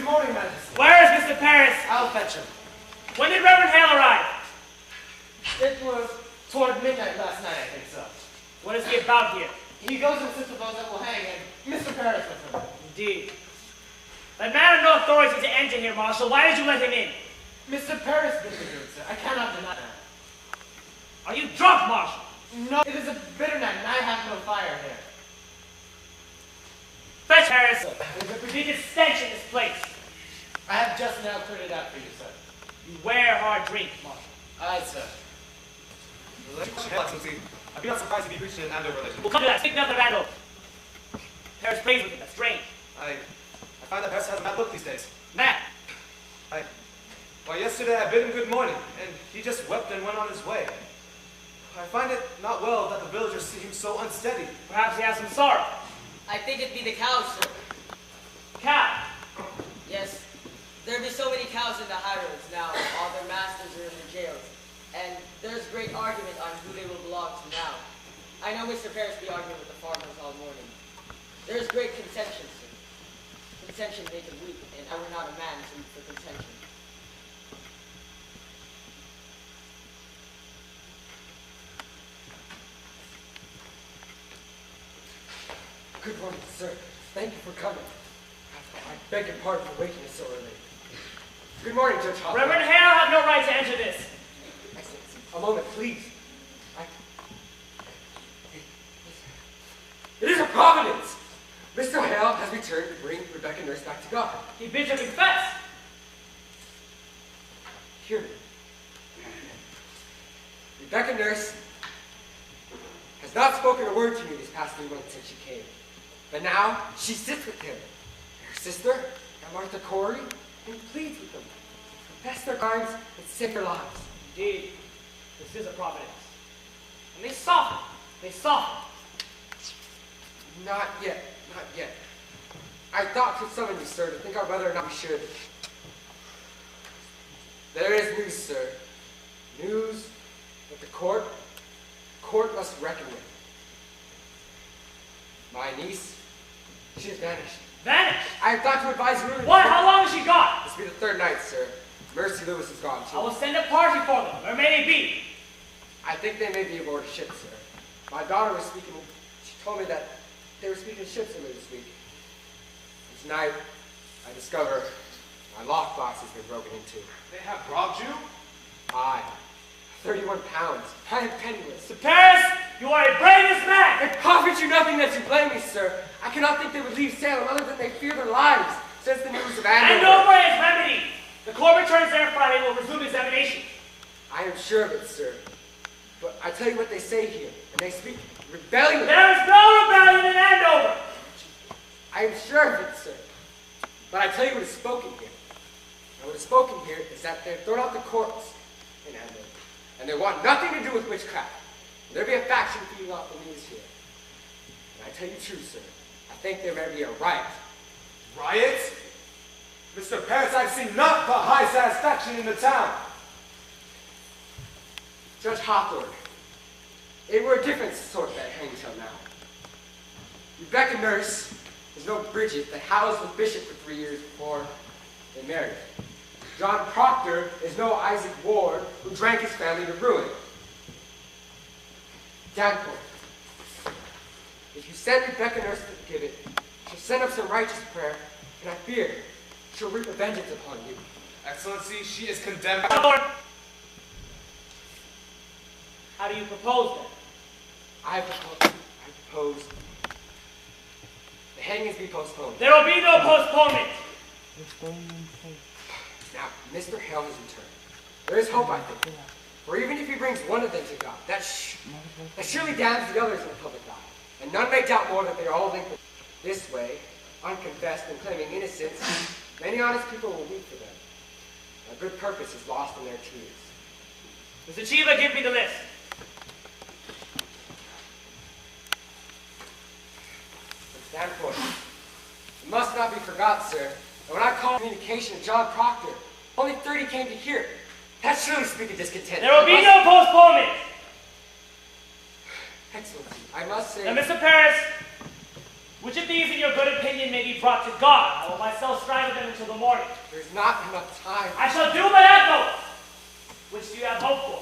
morning, madam. Where is Mr. Paris? I'll fetch him. When did Reverend Hale arrive? It was toward midnight last night, I think so. What is he about here? He goes and sits with those that will hang, and Mr. Paris with him. Indeed. That man had no authority to enter here, Marshal. Why did you let him in? Mr. Paris did the good, sir. I cannot deny that. Are you drunk, Marshal? No, it is a bitter night, and I have no fire here. Fetch Paris. There's a prodigious stench in this place. I have just now turned it out for you, sir. Beware hard drink, Marshal. Aye, sir. Excellency, I'd be not surprised if you preached in an Andover religion. We'll come to that. Speak nothing of Andover. Paris plays with him. That's strange. I find that Paris has a bad look these days. Mad. Why, yesterday I bid him good morning, and he just wept and went on his way. I find it not well that the villagers see him so unsteady. Perhaps he has some sorrow. I think it'd be the cows, sir. Cow. Yes. There be so many cows in the highroads now. All their masters are in the jails. And there's great argument on who they will belong to now. I know Mr. Paris be arguing with the farmers all morning. There's great contention, sir. Contention maketh weak, and I were not a man to weep for contention. Good morning, sir. Thank you for coming. I beg your pardon for waking you so early. Good morning, Judge Hopper. Reverend Hale have no right to enter this. Excellency, a moment, please. It is a providence! Mr. Hale has returned to bring Rebecca Nurse back to God. He bids her confess. Hear me. Rebecca Nurse has not spoken a word to me these past 3 months since she came. But now, she sits with him, her sister, and Martha Corey, and pleads with them to confess their crimes and save their lives. Indeed, this is a providence. And they soften. They soften. Not yet, not yet. I thought to summon you, sir, to think out whether or not we should. There is news, sir. News that the court must reckon with. My niece, she has vanished. Vanished? I have thought to advise you. What? How long has she gone? This will be the 3rd night, sir. Mercy Lewis is gone, too. I will send a party for them. Where may they be? I think they may be aboard a ship, sir. My daughter was speaking. She told me that they were speaking ships earlier this week. And tonight, I discover my lockbox has been broken into. They have robbed you? Aye. 31 pounds. I am penniless. Mr. Paris, you are a bravest man! It profits you nothing that you blame me, sir. I cannot think they would leave Salem other than they fear their lives, says the news of Andover. Andover is remedied. The court returns there Friday and will resume examination. I am sure of it, sir. But I tell you what they say here, and they speak rebellion. There is no rebellion in Andover. I am sure of it, sir. But I tell you what is spoken here. And what is spoken here is that they've thrown out the courts in Andover. And they want nothing to do with witchcraft. There be a faction feeding off the news here. And I tell you true, sir. I think there may be a riot. Riot? Mr. Paris, I've seen not but high satisfaction in the town. Judge Hawthorne, it were a different sort that hangs till now. Rebecca Nurse is no Bridget that housed with Bishop for 3 years before they married. John Proctor is no Isaac Ward who drank his family to ruin. Danforth, if you send Rebecca Nurse to give it, she'll send up some righteous prayer, and I fear she'll reap a vengeance upon you. Excellency, she is condemned. Lord, how do you propose then? I propose the hangings be postponed. There will be no postponement. Now, Mr. Hale has returned. There is hope, I think. For even if he brings one of them to God, that surely damns the others in the public eye. And none may doubt more that they are all linked this way, unconfessed and claiming innocence. Many honest people will weep for them. A good purpose is lost in their tears. Mr. Chiva, give me the list. Danforth, it must not be forgot, sir, that when I called communication of John Proctor, only 30 came to hear it. That surely speaks of discontent. There will be no postponement. Excellency, I must say... Now, Mr. Paris, Which of these, in your good opinion, may be brought to God? I will myself strive with them until the morning. There's not enough time. I shall do my utmost. Which do you have hope for?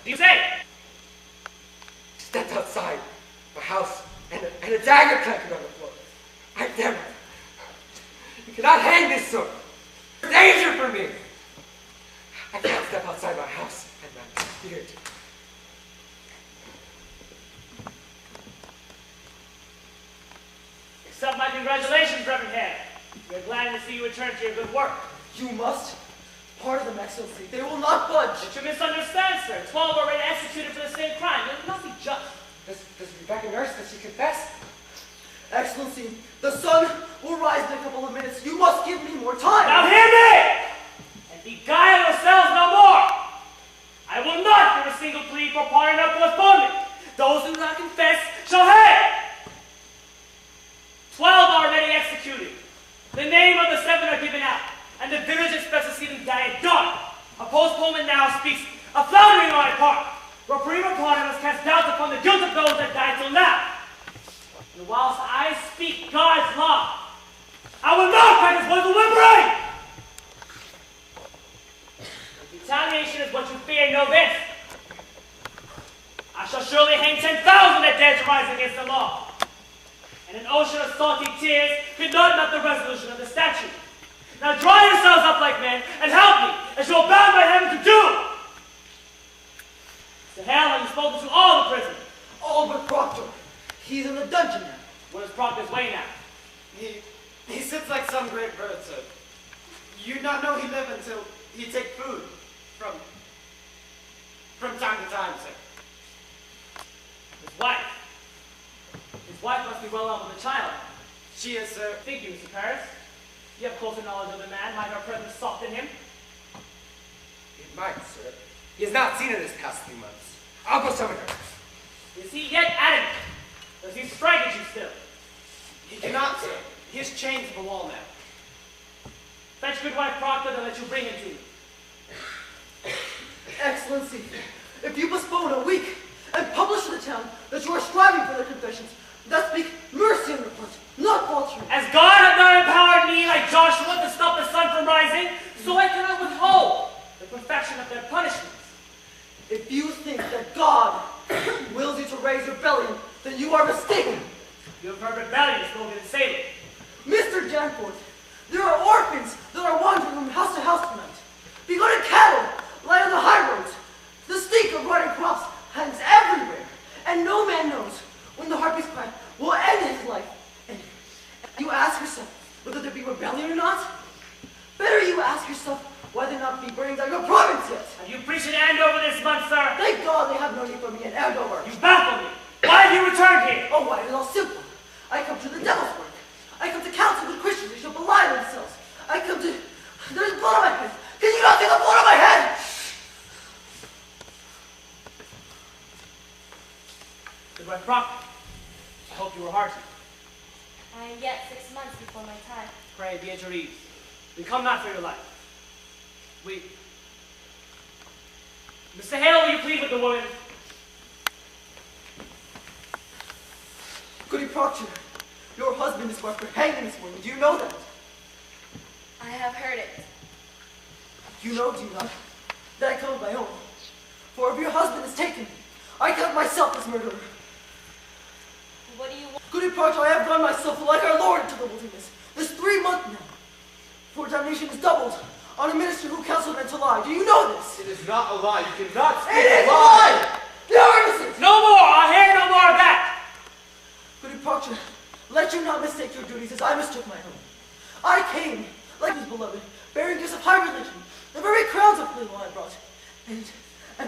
Do you say? Stepped outside my house and a dagger clanking on the floor. I damn it. You cannot hang this sword. Danger for me. I can't step outside my house and I'm scared. Accept my congratulations, Reverend Head. We are glad to see you return to your good work. You must pardon them, Excellency. They will not budge. But you misunderstand, sir. 12 already executed for the same crime. It will not be just. Does Rebecca nurse? Does she confess? Excellency, the sun will rise in a couple of minutes. You must give me more time. Now hear me! And beguile yourselves no more! I will not give a single plea for pardon or postponement. Those who do not confess shall hang! 12 are already executed. The name of the 7 are given out, and the village expects to see them die at dawn. A postponement now speaks a floundering on my part. Reprieve pardon must cast doubt upon the guilt of those that died till now. And whilst I speak God's law, I will not practice what is whimpering! If retaliation is what you fear, know this. I shall surely hang 10,000 that dare to rise against the law. And an ocean of salty tears could not melt the resolution of the statute. Now draw yourselves up like men and help me, as you are bound by heaven to do! Mr. Hale, have you spoken to all the prisoners? All but Proctor. He's in the dungeon now. What is Proctor's way now? He sits like some great bird, sir. You not know he live until he take food from time to time, sir. His wife. His wife must be well on with the child. She is, sir. Thank you, Mr. Paris. You have closer knowledge of the man. Might our presence soften him? It might, sir. He has not seen her this past 3 months. I'll go summon her. Is he yet adamant? Does he strike at you still? He cannot, sir. He is chained to the wall now. Fetch good wife Proctor, then let you bring him to me. Excellency, if you postpone a week and publish to the town that you are striving for their confessions, that speak mercy on your part, not faltering. As God hath not empowered me like Joshua to stop the sun from rising, so I cannot withhold the perfection of their punishments. If you think that God wills you to raise rebellion, then you are mistaken. You have heard rebellion spoken in Salem. Mr. Danforth, there are orphans that are wandering from house to house tonight. Begotten cattle lie on the high roads. The stink of rotting crops hangs everywhere, and no man knows when the harpy's cry will end his life. And you ask yourself whether there be rebellion or not? Better you ask yourself why there not be burning down your province yet. Have you preached an Andover this month, sir? Thank God they have no need for me in Andover. You baffle me. Why have you returned here? Oh, why, it is all simple. I come to the devil's work. I come to counsel with Christians who shall belie themselves. I come to... There's blood on my head. Can you not see the blood on my head? Good wife Proctor, I hope you were hearty. I am yet 6 months before my time. Pray be at your ease. We come not for your life. We... Mr. Hale, will you plead with the woman? Goody Proctor, your husband is marked for hanging this morning. Do you know that? I have heard it. You know, do you not, that I come of my own? For if your husband is taken, I count myself as murderer. What do you want? Goody Proctor, I have gone myself like our Lord into the wilderness. This 3 months now. For damnation is doubled on a minister who counseled men to lie. Do you know this? It is not a lie. You cannot speak It is a a lie. lie! They are innocent! No more! I'll hear no more of that! Goody Proctor, let you not mistake your duties as I mistook my own. I came, like his beloved, bearing gifts of high religion, the very crowns of little I brought, and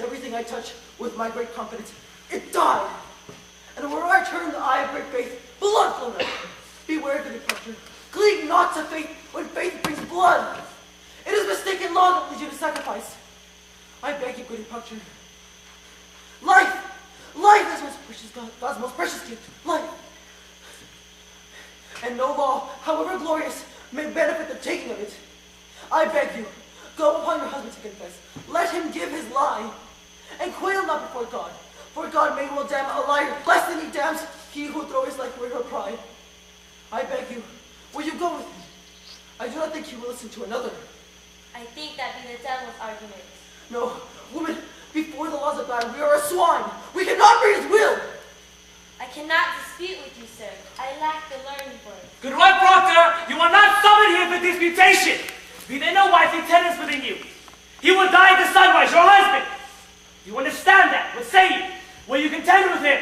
everything I touch with my great confidence, it died. And where I turn the eye of great faith, blood flowed out. Beware, Goody Proctor, cleave not to faith when faith brings blood. It is mistaken law that leads you to sacrifice. I beg you, Goody Proctor, life is most precious, God's most precious gift, life. And no law, however glorious, may benefit the taking of it. I beg you, go upon your husband to confess. Let him give his lie, and quail not before God. For God may well damn a liar less than he damns he who throws like away her pride. I beg you, will you go with me? I do not think he will listen to another. I think that be the devil's argument. No, woman, before the laws of God, we are a swine. We cannot read his will. I cannot dispute with you, sir. I lack the learning for it. Good one, Proctor. You are not summoned here for disputation. Be there no wifely tenants within you. He will die at the sunrise, your husband. You understand that? What say you? Will you contend with him?